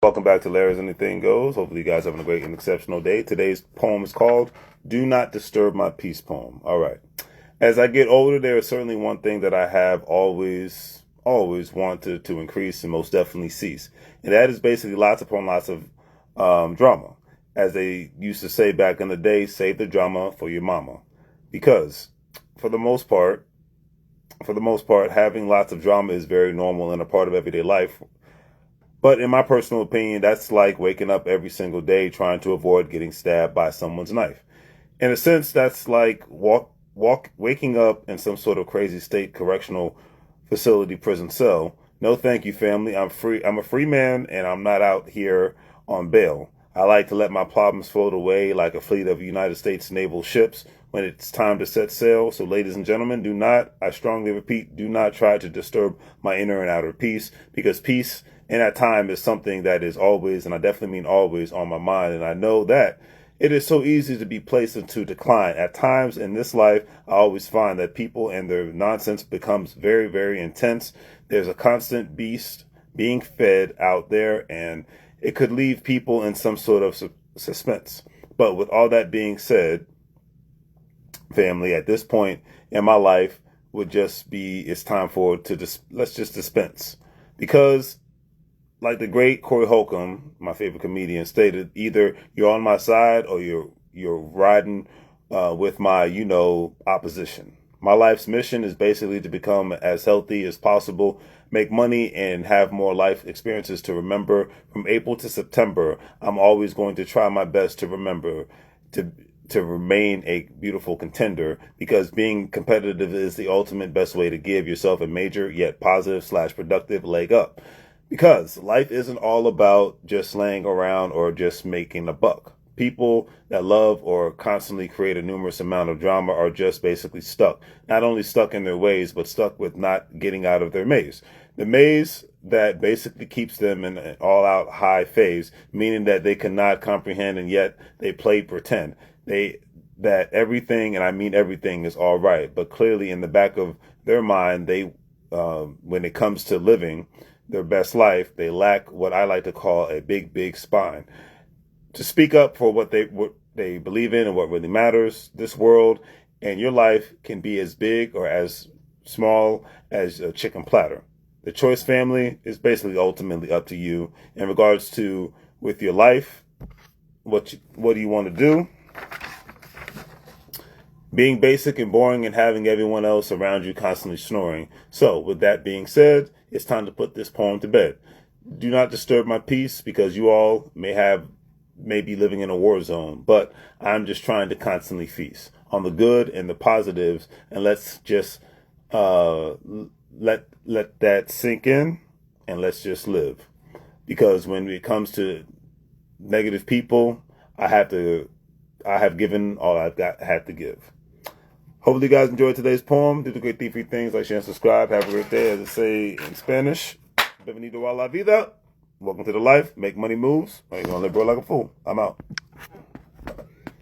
Welcome back to Larry's Anything Goes. Hopefully you guys are having a great and exceptional day. Today's poem is called Do Not Disturb My Peace poem. All right. As I get older, there is certainly one thing that I have always wanted to increase and most definitely cease. And that is basically lots upon lots of drama. As they used to say back in the day, save the drama for your mama. Because for the most part, having lots of drama is very normal and a part of everyday life. But in my personal opinion, that's like waking up every single day trying to avoid getting stabbed by someone's knife. In a sense, that's like waking up in some sort of crazy state correctional facility prison cell. No, thank you, family. I'm free. I'm a free man, and I'm not out here on bail. I like to let my problems float away like a fleet of United States naval ships when it's time to set sail. So, ladies and gentlemen, do not, I strongly repeat, do not try to disturb my inner and outer peace, because peace in that time is something that is always, and I definitely mean always, on my mind. And I know that it is so easy to be placed into decline. At times in this life, I always find that people and their nonsense becomes very, very intense. There's a constant beast being fed out there, and it could leave people in some sort of suspense. But with all that being said, family, at this point in my life would just be, it's time for let's just dispense. Because like the great Corey Holcomb, my favorite comedian, stated, either you're on my side or you're riding with my, opposition. My life's mission is basically to become as healthy as possible, make money, and have more life experiences to remember. From April to September, I'm always going to try my best to remember to remain a beautiful contender, because being competitive is the ultimate best way to give yourself a major yet positive/productive leg up. Because life isn't all about just laying around or just making a buck. People that love or constantly create a numerous amount of drama are just basically stuck. Not only stuck in their ways, but stuck with not getting out of their maze. The maze that basically keeps them in an all-out high phase, meaning that they cannot comprehend and yet they play pretend. That everything, and I mean everything, is all right. But clearly in the back of their mind, when it comes to living their best life, they lack what I like to call a big, big spine to speak up for what they believe in and what really matters. This world and your life can be as big or as small as a chicken platter. The choice, family, is basically ultimately up to you in regards to with your life. What do you want to do? Being basic and boring and having everyone else around you constantly snoring. So, with that being said, it's time to put this poem to bed. Do not disturb my peace, because you all may be living in a war zone, but I'm just trying to constantly feast on the good and the positives, and let's just let that sink in, and let's just live. Because when it comes to negative people, I have given all had to give. Hopefully you guys enjoyed today's poem. Do the great three things, like, share, and subscribe. Have a great day, as I say in Spanish. Bienvenido a la vida. Welcome to the life. Make money moves, or you're going to live broke like a fool. I'm out.